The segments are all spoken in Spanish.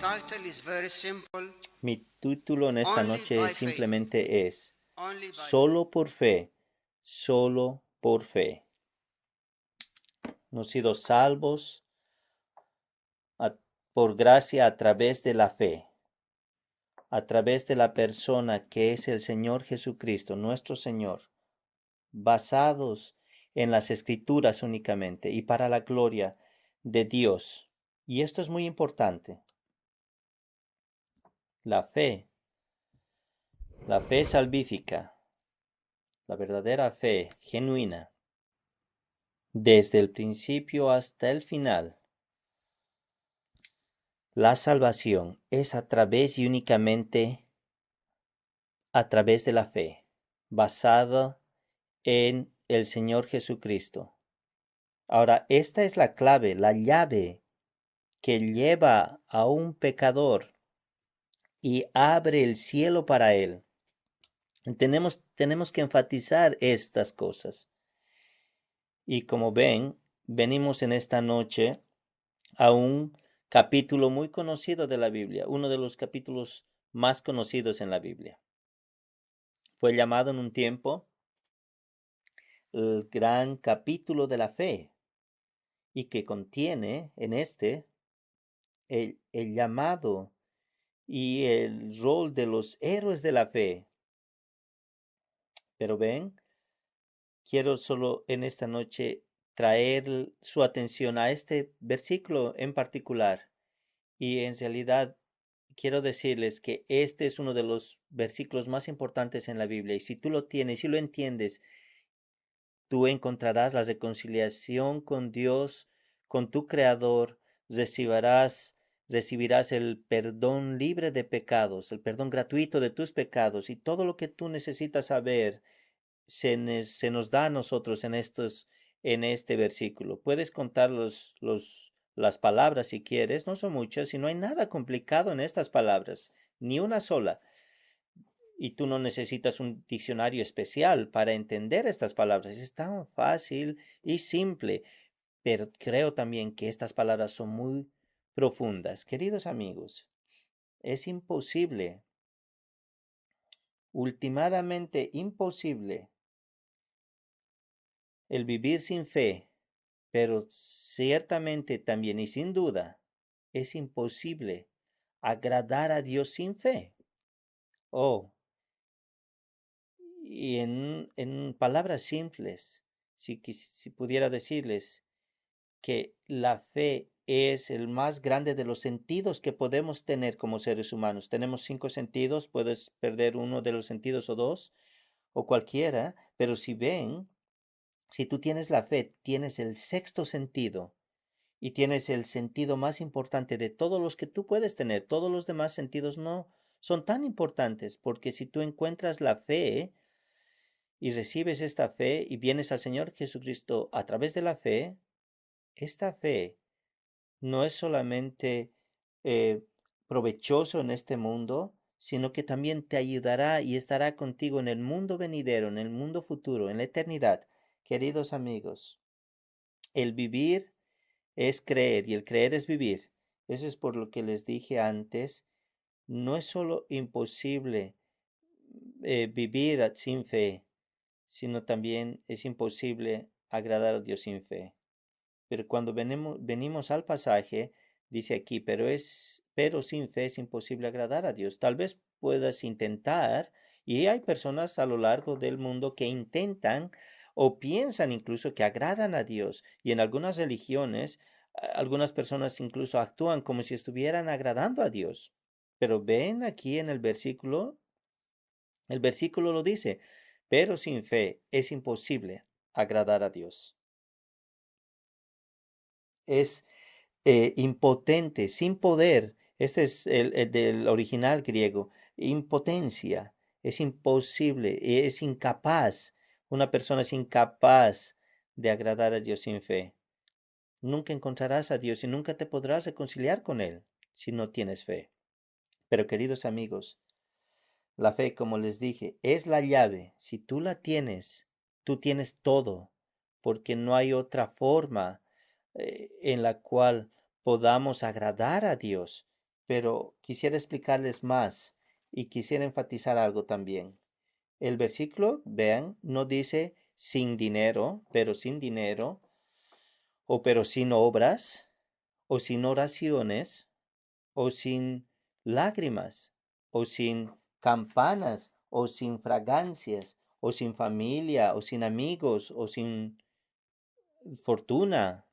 title is very simple. Mi título en esta Only noche by faith. simplemente es Only by Solo por fe, solo por fe. Hemos sido salvos por gracia a través de la fe, a través de la persona que es el Señor Jesucristo, nuestro Señor, basados en las Escrituras únicamente y para la gloria de Dios. Y esto es muy importante. La fe salvífica, la verdadera fe genuina, desde el principio hasta el final. La salvación es a través y únicamente a través de la fe, basada en el Señor Jesucristo. Ahora, esta es la clave, la llave que lleva a un pecador y abre el cielo para él. Tenemos que enfatizar estas cosas. Y como ven, venimos en esta noche a un capítulo muy conocido de la Biblia, uno de los capítulos más conocidos en la Biblia. Fue llamado en un tiempo el gran capítulo de la fe y que contiene en el llamado y el rol de los héroes de la fe. Pero ven, quiero solo en esta noche traer su atención a este versículo en particular. Y en realidad quiero decirles que este es uno de los versículos más importantes en la Biblia. Y si tú lo tienes, si lo entiendes, tú encontrarás la reconciliación con Dios, con tu Creador, recibirás el perdón libre de pecados, el perdón gratuito de tus pecados y todo lo que tú necesitas saber se nos da a nosotros en este versículo. Puedes contar las palabras si quieres, no son muchas y no hay nada complicado en estas palabras, ni una sola. Y tú no necesitas un diccionario especial para entender estas palabras. Es tan fácil y simple, pero creo también que estas palabras son muy profundas. Queridos amigos, es imposible, ultimadamente imposible, el vivir sin fe, pero ciertamente también y sin duda es imposible agradar a Dios sin fe. Oh, y en palabras simples, si pudiera decirles que la fe es el más grande de los sentidos que podemos tener como seres humanos. Tenemos 5 sentidos, puedes perder uno de los sentidos o dos, o cualquiera, pero si tú tienes la fe, tienes el sexto sentido y tienes el sentido más importante de todos los que tú puedes tener. Todos los demás sentidos no son tan importantes, porque si tú encuentras la fe y recibes esta fe y vienes al Señor Jesucristo a través de la fe, esta fe no es solamente eh, provechoso en este mundo, sino que también te ayudará y estará contigo en el mundo venidero, en el mundo futuro, en la eternidad. Queridos amigos, el vivir es creer y el creer es vivir. Eso es por lo que les dije antes. No es solo imposible vivir sin fe, sino también es imposible agradar a Dios sin fe. Pero cuando venimos al pasaje, dice aquí, pero sin fe es imposible agradar a Dios. Tal vez puedas intentar, y hay personas a lo largo del mundo que intentan o piensan incluso que agradan a Dios. Y en algunas religiones, algunas personas incluso actúan como si estuvieran agradando a Dios. Pero ven aquí en el versículo lo dice, pero sin fe es imposible agradar a Dios. Es impotente, sin poder. Este es el del original griego. Impotencia. Es imposible, es incapaz. Una persona es incapaz de agradar a Dios sin fe. Nunca encontrarás a Dios y nunca te podrás reconciliar con Él si no tienes fe. Pero queridos amigos, la fe, como les dije, es la llave. Si tú la tienes, tú tienes todo, porque no hay otra forma en la cual podamos agradar a Dios. pero quisiera explicarles más y quisiera enfatizar algo también. El versículo, vean, no dice sin dinero, o pero sin obras, o sin oraciones, o sin lágrimas, o sin campanas, o sin fragancias, o sin familia, o sin amigos, o sin fortuna,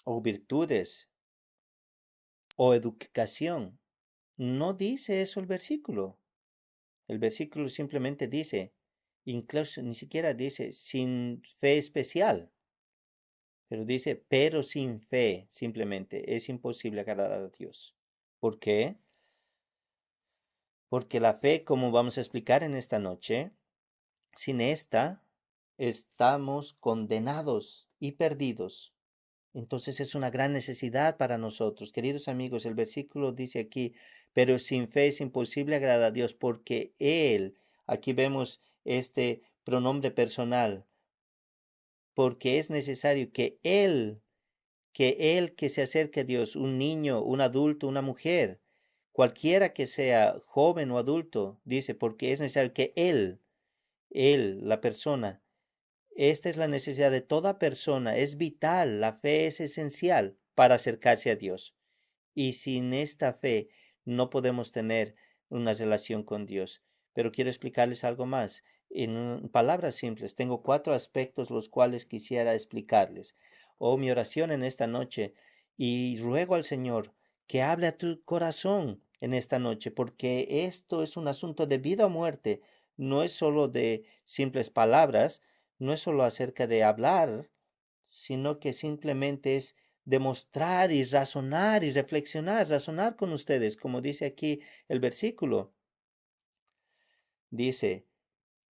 o virtudes, o educación. No dice eso el versículo. El versículo simplemente dice, incluso ni siquiera dice sin fe especial, pero dice, pero sin fe, simplemente, es imposible agradar a Dios. ¿Por qué? Porque la fe, como vamos a explicar en esta noche, sin esta, estamos condenados y perdidos. Entonces es una gran necesidad para nosotros. Queridos amigos, el versículo dice aquí, pero sin fe es imposible agradar a Dios porque Él, aquí vemos este pronombre personal, porque es necesario que Él que se acerque a Dios, un niño, un adulto, una mujer, cualquiera que sea joven o adulto, dice, porque es necesario que Él, la persona, esta es la necesidad de toda persona, es vital, la fe es esencial para acercarse a Dios. Y sin esta fe no podemos tener una relación con Dios. Pero quiero explicarles algo más. En palabras simples, tengo 4 aspectos los cuales quisiera explicarles. Oh, mi oración en esta noche, y ruego al Señor que hable a tu corazón en esta noche, porque esto es un asunto de vida o muerte. No es solo de simples palabras, no es solo acerca de hablar, sino que simplemente es demostrar y razonar con ustedes, como dice aquí el versículo. Dice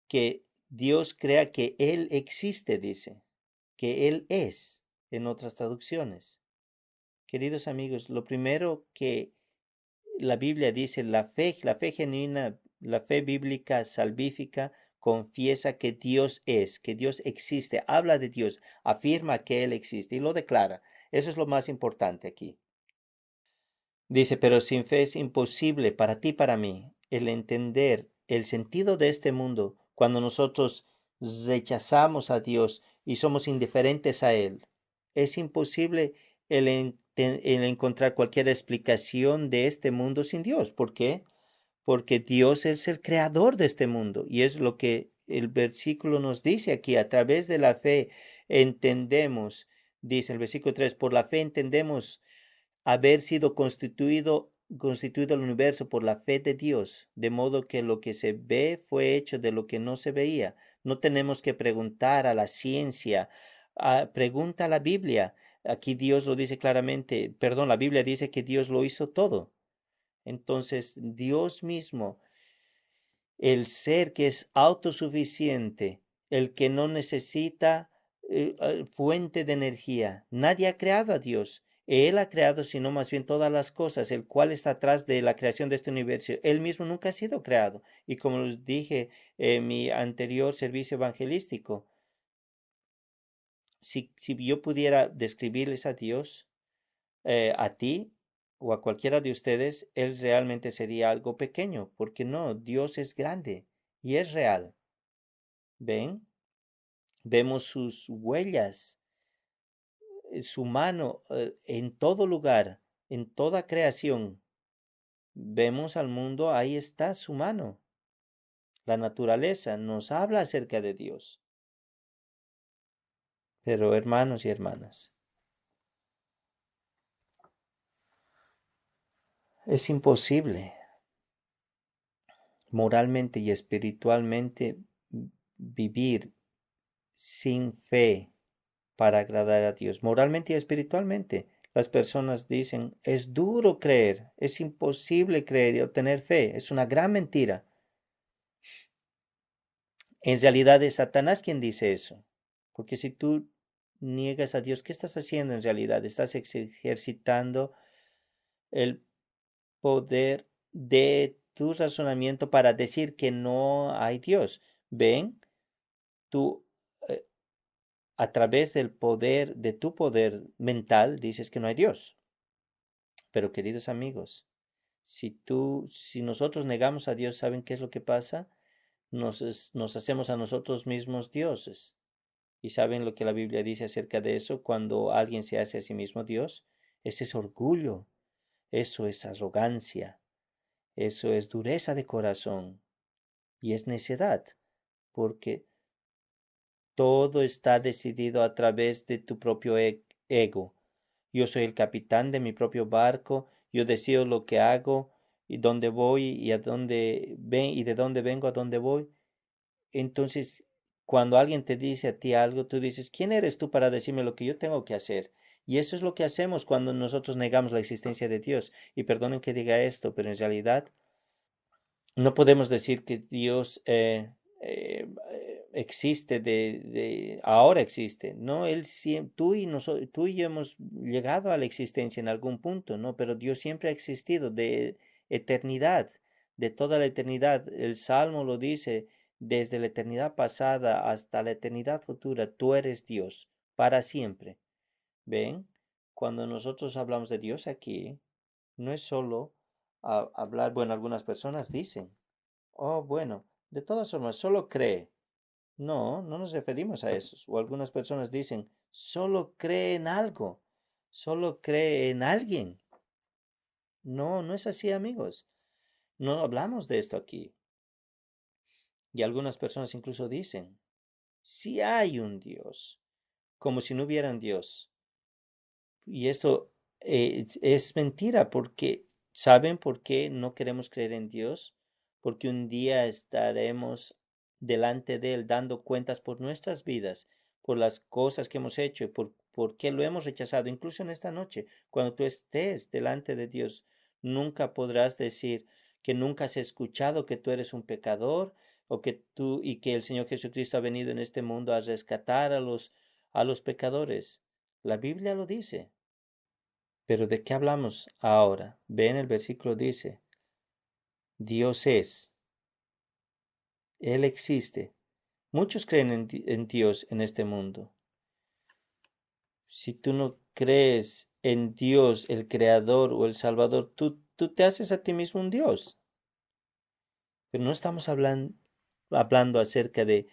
que Dios crea que Él existe, dice, que Él es, en otras traducciones. Queridos amigos, lo primero que la Biblia dice, la fe genuina, la fe bíblica, salvífica, confiesa que Dios es, que Dios existe, habla de Dios, afirma que Él existe y lo declara. Eso es lo más importante aquí. Dice, pero sin fe es imposible para ti, para mí, el entender el sentido de este mundo cuando nosotros rechazamos a Dios y somos indiferentes a Él. Es imposible el encontrar cualquier explicación de este mundo sin Dios. ¿Por qué? Porque Dios es el creador de este mundo y es lo que el versículo nos dice aquí. A través de la fe entendemos, dice el versículo 3, por la fe entendemos haber sido constituido el universo por la fe de Dios, de modo que lo que se ve fue hecho de lo que no se veía. No tenemos que preguntar a la ciencia, pregunta a la Biblia. Aquí Dios lo dice claramente, perdón, la Biblia dice que Dios lo hizo todo. Entonces, Dios mismo, el ser que es autosuficiente, el que no necesita fuente de energía. Nadie ha creado a Dios. Él ha creado, sino más bien todas las cosas, el cual está atrás de la creación de este universo. Él mismo nunca ha sido creado. Y como les dije en mi anterior servicio evangelístico, si yo pudiera describirles a Dios, a ti o a cualquiera de ustedes, Él realmente sería algo pequeño, porque no, Dios es grande y es real. ¿Ven? Vemos sus huellas, su mano en todo lugar, en toda creación. Vemos al mundo, ahí está su mano. La naturaleza nos habla acerca de Dios. Pero hermanos y hermanas, es imposible moralmente y espiritualmente vivir sin fe para agradar a Dios. Moralmente y espiritualmente, las personas dicen, es duro creer, es imposible creer y obtener fe. Es una gran mentira. En realidad es Satanás quien dice eso. Porque si tú niegas a Dios, ¿qué estás haciendo en realidad? Estás ejercitando el poder de tu razonamiento para decir que no hay Dios. ¿Ven? Tú eh, a través del poder, de tu poder mental, dices que no hay Dios. Pero queridos amigos, si nosotros negamos a Dios, ¿saben qué es lo que pasa? Nos hacemos a nosotros mismos dioses. ¿Y saben lo que la Biblia dice acerca de eso? Cuando alguien se hace a sí mismo Dios, ese es orgullo, eso es arrogancia, eso es dureza de corazón y es necedad, porque todo está decidido a través de tu propio ego. Yo soy el capitán de mi propio barco, yo decido lo que hago y dónde voy y a dónde ven y de dónde vengo a dónde voy. Entonces, cuando alguien te dice a ti algo, tú dices, ¿quién eres tú para decirme lo que yo tengo que hacer? Y eso es lo que hacemos cuando nosotros negamos la existencia de Dios. Y perdonen que diga esto, pero en realidad no podemos decir que Dios existe ahora existe. No, Él siempre, tú y yo hemos llegado a la existencia en algún punto, ¿no? Pero Dios siempre ha existido de eternidad, de toda la eternidad. El Salmo lo dice, desde la eternidad pasada hasta la eternidad futura, tú eres Dios para siempre. ¿Ven? Cuando nosotros hablamos de Dios aquí, no es solo hablar, bueno, algunas personas dicen, oh, bueno, de todas formas, solo cree. No, no nos referimos a esos. O algunas personas dicen, solo cree en algo, solo cree en alguien. No, no es así, amigos. No hablamos de esto aquí. Y algunas personas incluso dicen, si hay un Dios, como si no hubiera un Dios. Y esto es mentira porque ¿saben por qué no queremos creer en Dios? Porque un día estaremos delante de Él dando cuentas por nuestras vidas, por las cosas que hemos hecho y por qué lo hemos rechazado. Incluso en esta noche, cuando tú estés delante de Dios, nunca podrás decir que nunca has escuchado que tú eres un pecador o que tú y que el Señor Jesucristo ha venido en este mundo a rescatar a los pecadores. La Biblia lo dice. Pero ¿de qué hablamos ahora? Ven, el versículo dice, Dios es, Él existe. Muchos creen en Dios en este mundo. Si tú no crees en Dios, el Creador o el Salvador, tú te haces a ti mismo un Dios. Pero no estamos hablando acerca de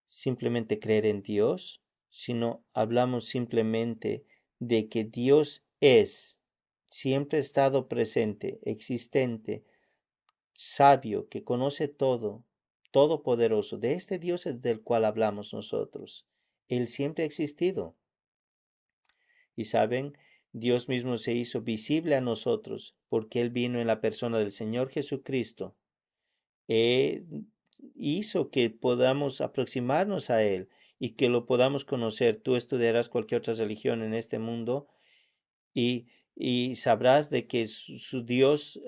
simplemente creer en Dios, sino hablamos simplemente de que Dios es, siempre ha estado presente, existente, sabio, que conoce todo, todopoderoso. De este Dios es del cual hablamos nosotros. Él siempre ha existido. Y saben, Dios mismo se hizo visible a nosotros porque Él vino en la persona del Señor Jesucristo. Él hizo que podamos aproximarnos a Él y que lo podamos conocer. Tú estudiarás cualquier otra religión en este mundo y, y sabrás de que su Dios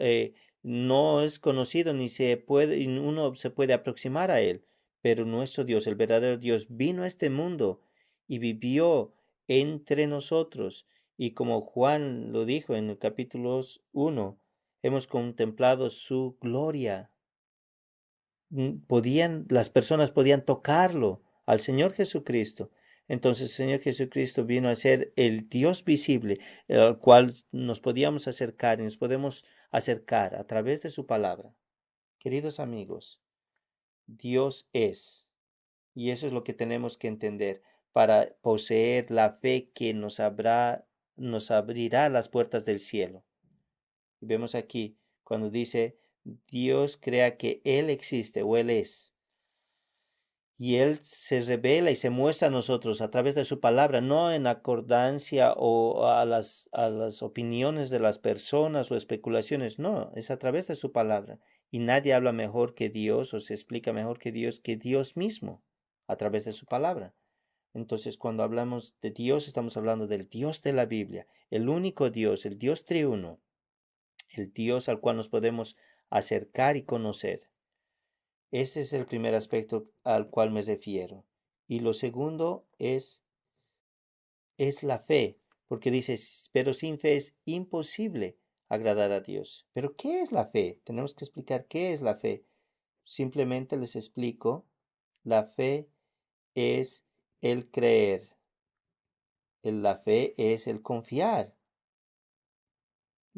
no es conocido ni se puede, y uno se puede aproximar a Él. Pero nuestro Dios, el verdadero Dios, vino a este mundo y vivió entre nosotros. Y como Juan lo dijo en el capítulo 1, hemos contemplado su gloria. Las personas podían tocarlo al Señor Jesucristo. Entonces el Señor Jesucristo vino a ser el Dios visible, al cual nos podíamos acercar y nos podemos acercar a través de su palabra. Queridos amigos, Dios es, y eso es lo que tenemos que entender para poseer la fe que nos abrirá las puertas del cielo. Y vemos aquí cuando dice, Dios crea que Él existe o Él es. Y Él se revela y se muestra a nosotros a través de su palabra, no en acordancia o a las opiniones de las personas o especulaciones, no, es a través de su palabra. Y nadie habla mejor que Dios o se explica mejor que Dios mismo a través de su palabra. Entonces, cuando hablamos de Dios, estamos hablando del Dios de la Biblia, el único Dios, el Dios triuno, el Dios al cual nos podemos acercar y conocer. Este es el primer aspecto al cual me refiero. Y lo segundo es la fe, porque dice, pero sin fe es imposible agradar a Dios. Pero ¿qué es la fe? Tenemos que explicar qué es la fe. Simplemente les explico, la fe es el creer, la fe es el confiar,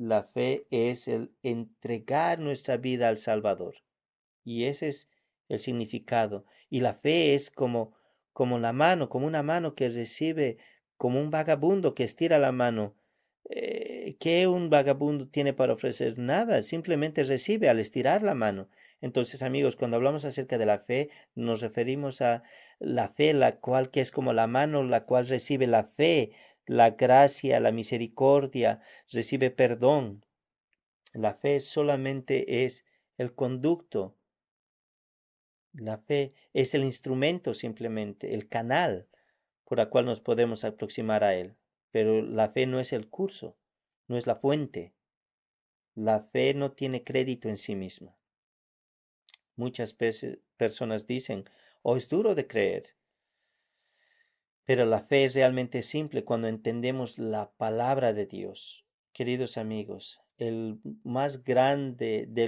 La fe es el entregar nuestra vida al Salvador. Y ese es el significado. Y la fe es como la mano, como una mano que recibe, como un vagabundo que estira la mano. ¿Qué un vagabundo tiene para ofrecer? Nada, simplemente recibe al estirar la mano. Entonces, amigos, cuando hablamos acerca de la fe, nos referimos a la fe, la cual que es como la mano, la cual recibe la fe, la gracia, la misericordia, recibe perdón. La fe solamente es el conducto. La fe es el instrumento simplemente, el canal por el cual nos podemos aproximar a Él. Pero la fe no es el curso, no es la fuente. La fe no tiene crédito en sí misma. Muchas veces personas dicen, oh, es duro de creer. Pero la fe es realmente simple cuando entendemos la palabra de Dios. Queridos amigos, el más grande de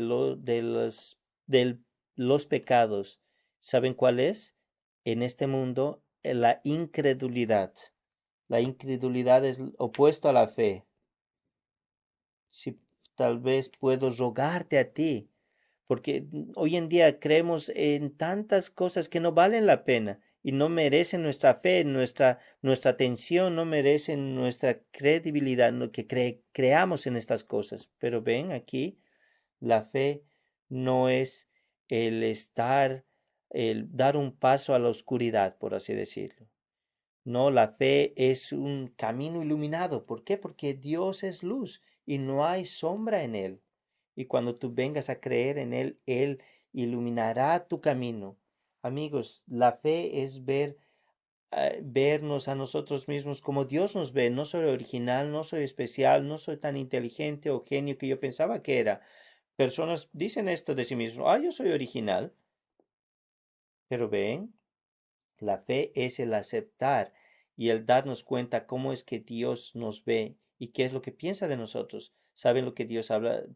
los pecados, ¿saben cuál es? En este mundo, la incredulidad. La incredulidad es opuesto a la fe. Si tal vez puedo rogarte a ti, porque hoy en día creemos en tantas cosas que no valen la pena y no merecen nuestra fe, nuestra atención, no merecen nuestra credibilidad, que creamos en estas cosas. Pero ven aquí, la fe no es el dar un paso a la oscuridad, por así decirlo. No, la fe es un camino iluminado. ¿Por qué? Porque Dios es luz y no hay sombra en Él. Y cuando tú vengas a creer en Él, Él iluminará tu camino. Amigos, la fe es vernos a nosotros mismos como Dios nos ve. No soy original, no soy especial, no soy tan inteligente o genio que yo pensaba que era. Personas dicen esto de sí mismos, yo soy original. Pero ven, la fe es el aceptar y el darnos cuenta cómo es que Dios nos ve y qué es lo que piensa de nosotros. ¿Saben lo que Dios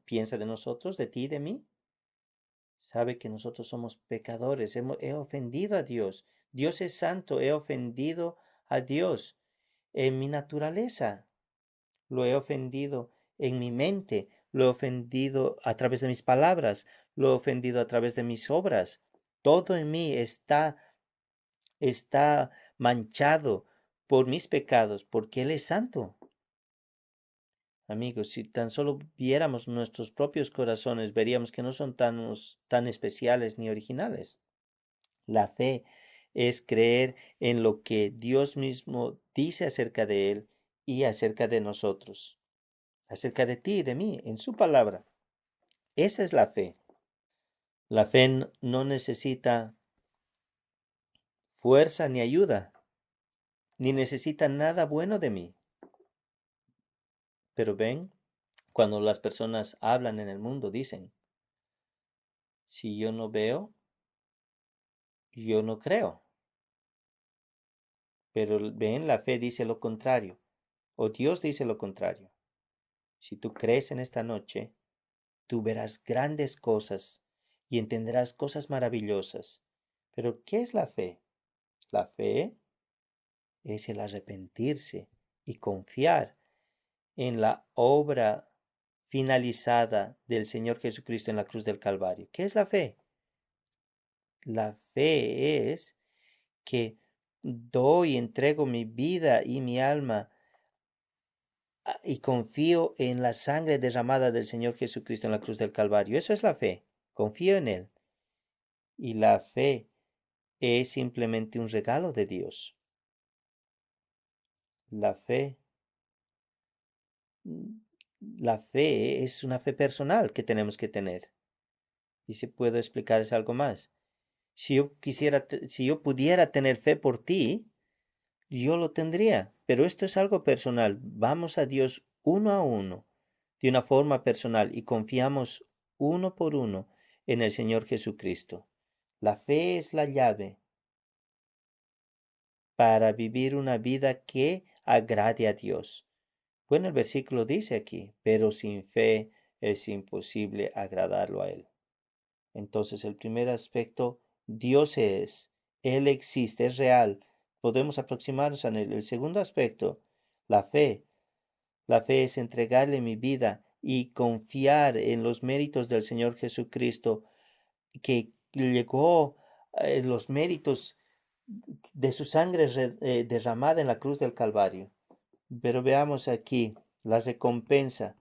piensa de nosotros, de ti y de mí? Sabe que nosotros somos pecadores, he ofendido a Dios. Dios es santo, he ofendido a Dios en mi naturaleza. Lo he ofendido en mi mente, lo he ofendido a través de mis palabras, lo he ofendido a través de mis obras. Todo en mí está manchado por mis pecados, porque Él es santo. Amigos, si tan solo viéramos nuestros propios corazones, veríamos que no son tan especiales ni originales. La fe es creer en lo que Dios mismo dice acerca de Él y acerca de nosotros, acerca de ti y de mí, en su palabra. Esa es la fe. La fe no necesita fuerza ni ayuda, ni necesita nada bueno de mí. Pero ven, cuando las personas hablan en el mundo, dicen, si yo no veo, yo no creo. Pero ven, la fe dice lo contrario, o Dios dice lo contrario. Si tú crees en esta noche, tú verás grandes cosas y entenderás cosas maravillosas. Pero ¿qué es la fe? La fe es el arrepentirse y confiar en la obra finalizada del Señor Jesucristo en la cruz del Calvario. ¿Qué es la fe? La fe es que doy, entrego mi vida y mi alma y confío en la sangre derramada del Señor Jesucristo en la cruz del Calvario. Eso es la fe. Confío en Él. Y la fe es simplemente un regalo de Dios. La fe, la fe es una fe personal que tenemos que tener. Y si puedo explicarles algo más. Si yo pudiera tener fe por ti, yo lo tendría, pero esto es algo personal. Vamos a Dios uno a uno, de una forma personal, y confiamos uno por uno en el Señor Jesucristo. La fe es la llave para vivir una vida que agrade a Dios. Bueno, el versículo dice aquí, pero sin fe es imposible agradarlo a Él. Entonces, el primer aspecto, Dios es, Él existe, es real. Podemos aproximarnos a Él. El segundo aspecto, la fe. La fe es entregarle mi vida y confiar en los méritos del Señor Jesucristo, que llegó los méritos de su sangre derramada en la cruz del Calvario. Pero veamos aquí la recompensa.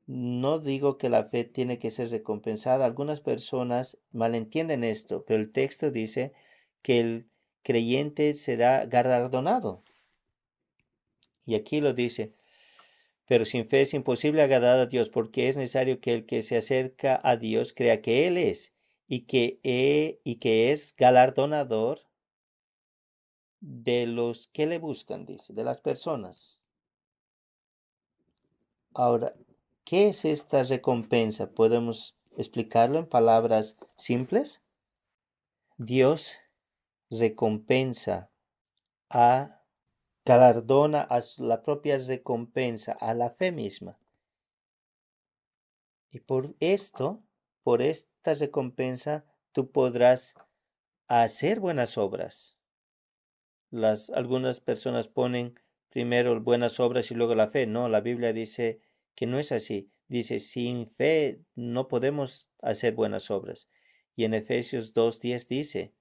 No digo que la fe tiene que ser recompensada. Algunas personas malentienden esto, pero el texto dice que el creyente será galardonado. Y aquí lo dice, pero sin fe es imposible agradar a Dios, porque es necesario que el que se acerca a Dios crea que Él es y que es galardonador de los que le buscan, dice, de las personas. Ahora, ¿qué es esta recompensa? ¿Podemos explicarlo en palabras simples? Dios recompensa a, galardona a la propia recompensa, a la fe misma. Y por esta recompensa, tú podrás hacer buenas obras. Algunas personas ponen primero buenas obras y luego la fe. No, la Biblia dice que no es así. Dice, sin fe no podemos hacer buenas obras. Y en Efesios 2:10 dice,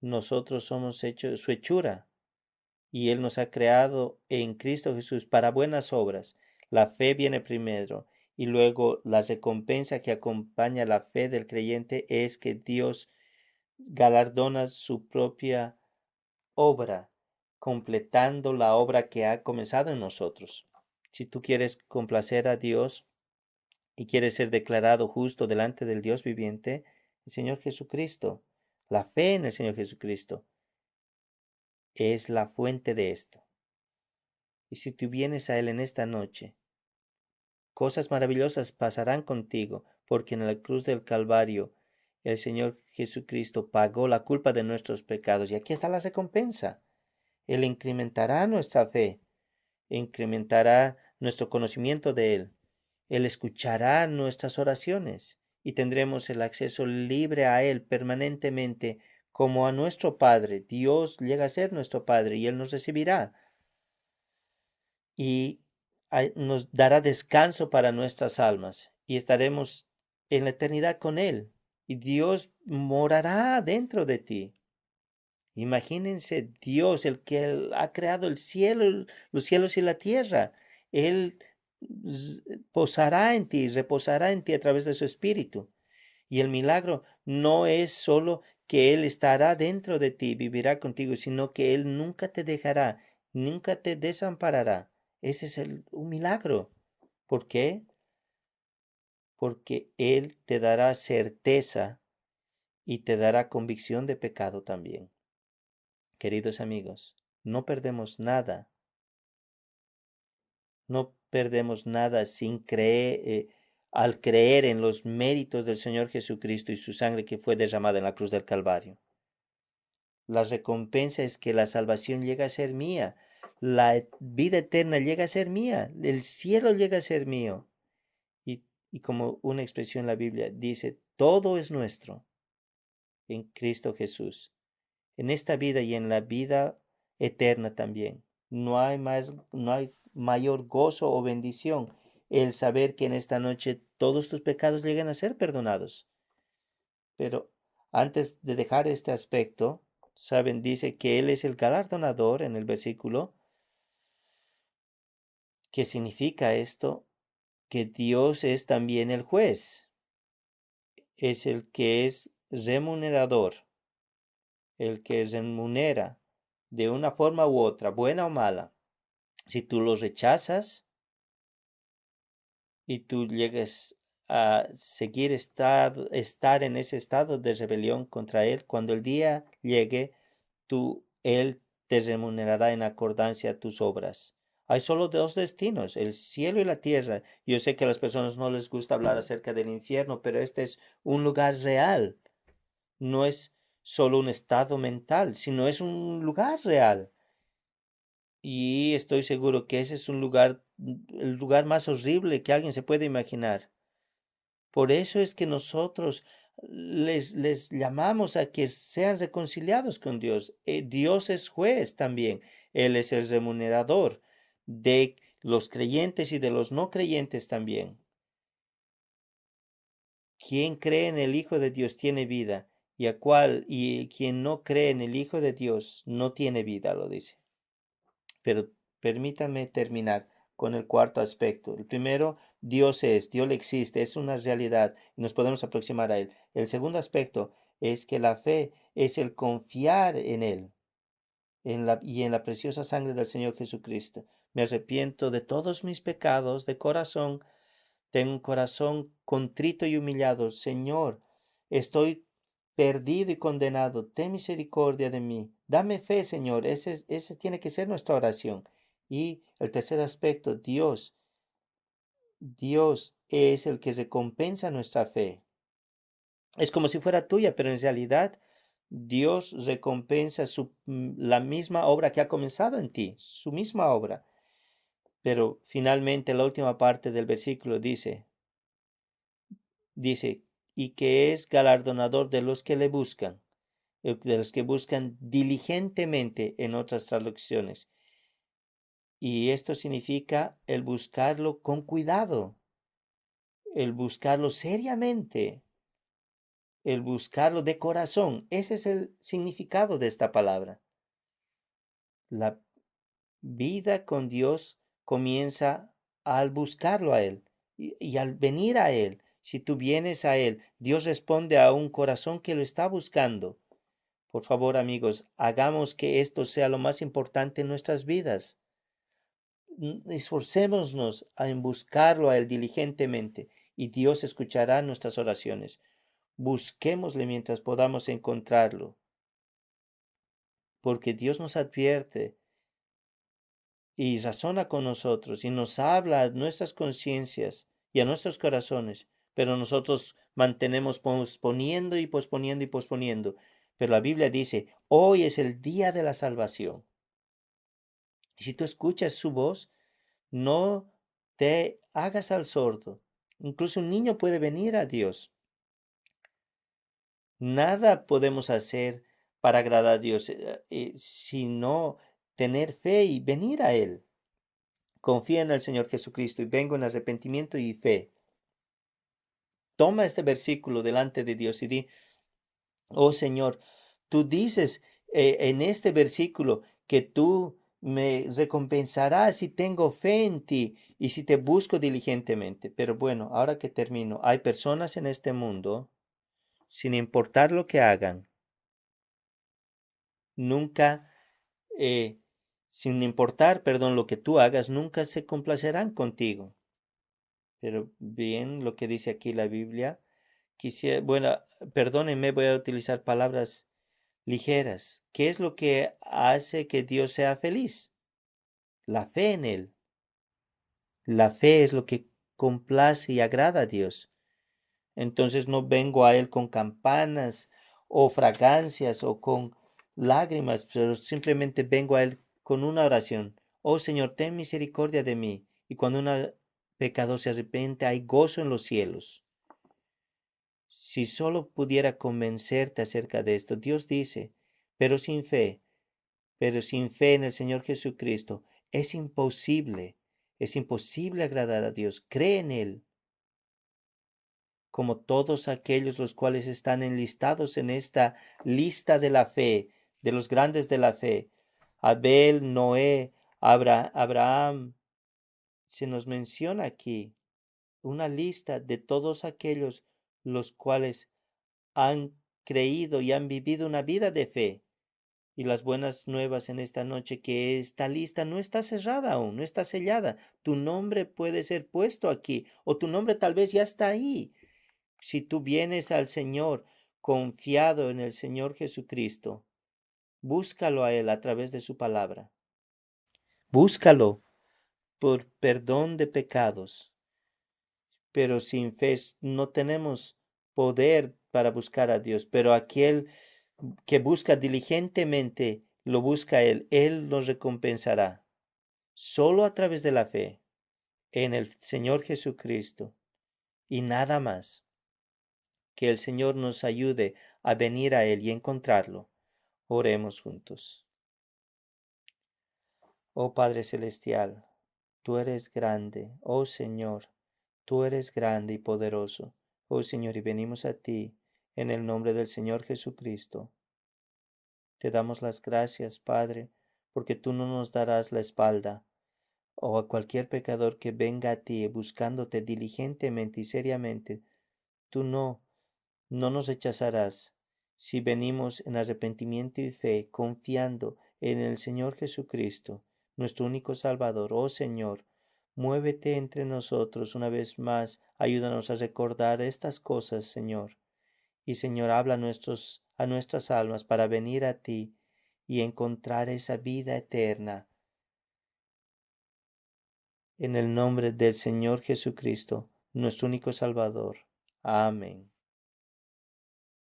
nosotros somos hechos su hechura y Él nos ha creado en Cristo Jesús para buenas obras. La fe viene primero y luego la recompensa que acompaña la fe del creyente es que Dios galardona su propia obra, completando la obra que ha comenzado en nosotros. Si tú quieres complacer a Dios y quieres ser declarado justo delante del Dios viviente, el Señor Jesucristo, la fe en el Señor Jesucristo es la fuente de esto. Y si tú vienes a Él en esta noche, cosas maravillosas pasarán contigo, porque en la cruz del Calvario el Señor Jesucristo pagó la culpa de nuestros pecados. Y aquí está la recompensa. Él incrementará nuestra fe, incrementará nuestro conocimiento de Él. Él escuchará nuestras oraciones y tendremos el acceso libre a Él permanentemente como a nuestro Padre. Dios llega a ser nuestro Padre y Él nos recibirá y nos dará descanso para nuestras almas y estaremos en la eternidad con Él y Dios morará dentro de ti. Imagínense Dios, el que ha creado el cielo, los cielos y la tierra. Él posará en ti, reposará en ti a través de su espíritu. Y el milagro no es solo que Él estará dentro de ti, vivirá contigo, sino que Él nunca te dejará, nunca te desamparará. Ese es un milagro. ¿Por qué? Porque Él te dará certeza y te dará convicción de pecado también. Queridos amigos, no perdemos nada. No perdemos nada sin creer, al creer en los méritos del Señor Jesucristo y su sangre que fue derramada en la cruz del Calvario. La recompensa es que la salvación llega a ser mía, la vida eterna llega a ser mía, el cielo llega a ser mío. Y como una expresión en la Biblia dice, todo es nuestro en Cristo Jesús, en esta vida y en la vida eterna también. No hay mayor gozo o bendición el saber que en esta noche todos tus pecados llegan a ser perdonados. Pero antes de dejar este aspecto, saben, dice que Él es el galardonador en el versículo. ¿Qué significa esto? Que Dios es también el juez, es el que es remunerador, el que remunera de una forma u otra, buena o mala. Si tú los rechazas y tú llegues a seguir estar en ese estado de rebelión contra Él, cuando el día llegue, Él te remunerará en acordancia a tus obras. Hay solo dos destinos, el cielo y la tierra. Yo sé que a las personas no les gusta hablar acerca del infierno, pero este es un lugar real. No es solo un estado mental, sino es un lugar real. Y estoy seguro que ese es el lugar más horrible que alguien se puede imaginar. Por eso es que nosotros les llamamos a que sean reconciliados con Dios. Dios es juez también. Él es el remunerador de los creyentes y de los no creyentes también. Quien cree en el Hijo de Dios tiene vida, y quien no cree en el Hijo de Dios no tiene vida, lo dice. Pero permítame terminar con el cuarto aspecto. El primero, Dios existe, es una realidad y nos podemos aproximar a Él. El segundo aspecto es que la fe es el confiar en Él y en la preciosa sangre del Señor Jesucristo. Me arrepiento de todos mis pecados de corazón. Tengo un corazón contrito y humillado. Señor, estoy perdido y condenado. Ten misericordia de mí. Dame fe, Señor. Ese tiene que ser nuestra oración. Y el tercer aspecto, Dios. Dios es el que recompensa nuestra fe. Es como si fuera tuya, pero en realidad Dios recompensa la misma obra que ha comenzado en ti, su misma obra. Pero finalmente la última parte del versículo dice, y que es galardonador de los que le buscan, de los que buscan diligentemente en otras traducciones. Y esto significa el buscarlo con cuidado, el buscarlo seriamente, el buscarlo de corazón. Ese es el significado de esta palabra. La vida con Dios comienza al buscarlo a Él y al venir a Él. Si tú vienes a Él, Dios responde a un corazón que lo está buscando. Por favor, amigos, hagamos que esto sea lo más importante en nuestras vidas. Esforcémonos en buscarlo a Él diligentemente y Dios escuchará nuestras oraciones. Busquémosle mientras podamos encontrarlo, porque Dios nos advierte y razona con nosotros y nos habla a nuestras conciencias y a nuestros corazones, pero nosotros mantenemos posponiendo y posponiendo y posponiendo. Pero la Biblia dice, hoy es el día de la salvación. Y si tú escuchas su voz, no te hagas al sordo. Incluso un niño puede venir a Dios. Nada podemos hacer para agradar a Dios, sino tener fe y venir a Él. Confía en el Señor Jesucristo y vengo en arrepentimiento y fe. Toma este versículo delante de Dios y di, oh Señor, tú dices en este versículo que tú me recompensarás si tengo fe en ti y si te busco diligentemente. Pero bueno, ahora que termino, hay personas en este mundo, sin importar lo que hagan, nunca, eh, sin importar, perdón, lo que tú hagas, nunca se complacerán contigo. Pero bien lo que dice aquí la Biblia, quisiera, bueno, perdónenme, voy a utilizar palabras ligeras. ¿Qué es lo que hace que Dios sea feliz? La fe en Él. La fe es lo que complace y agrada a Dios. Entonces no vengo a Él con campanas o fragancias o con lágrimas, pero simplemente vengo a Él con una oración. Oh Señor, ten misericordia de mí. Y cuando un pecador se arrepiente, hay gozo en los cielos. Si solo pudiera convencerte acerca de esto, Dios dice, pero sin fe, pero sin fe en el Señor Jesucristo, es imposible agradar a Dios. Cree en Él, como todos aquellos los cuales están enlistados en esta lista de la fe, de los grandes de la fe. Abel, Noé, Abraham, se nos menciona aquí una lista de todos aquellos los cuales han creído y han vivido una vida de fe. Y las buenas nuevas en esta noche que esta lista no está cerrada aún, no está sellada. Tu nombre puede ser puesto aquí o tu nombre tal vez ya está ahí. Si tú vienes al Señor confiado en el Señor Jesucristo, búscalo a Él a través de su palabra. Búscalo por perdón de pecados. Pero sin fe no tenemos poder para buscar a Dios. Pero aquel que busca diligentemente, lo busca Él lo recompensará. Solo a través de la fe en el Señor Jesucristo y nada más. Que el Señor nos ayude a venir a Él y encontrarlo. Oremos juntos. Oh Padre Celestial, tú eres grande, oh Señor, tú eres grande y poderoso. Oh Señor, y venimos a ti en el nombre del Señor Jesucristo. Te damos las gracias, Padre, porque tú no nos darás la espalda, o a cualquier pecador que venga a ti buscándote diligentemente y seriamente, tú no nos rechazarás. Si venimos en arrepentimiento y fe, confiando en el Señor Jesucristo, nuestro único Salvador, oh Señor, muévete entre nosotros una vez más, ayúdanos a recordar estas cosas, Señor. Y Señor, habla a nuestras almas para venir a ti y encontrar esa vida eterna. En el nombre del Señor Jesucristo, nuestro único Salvador. Amén.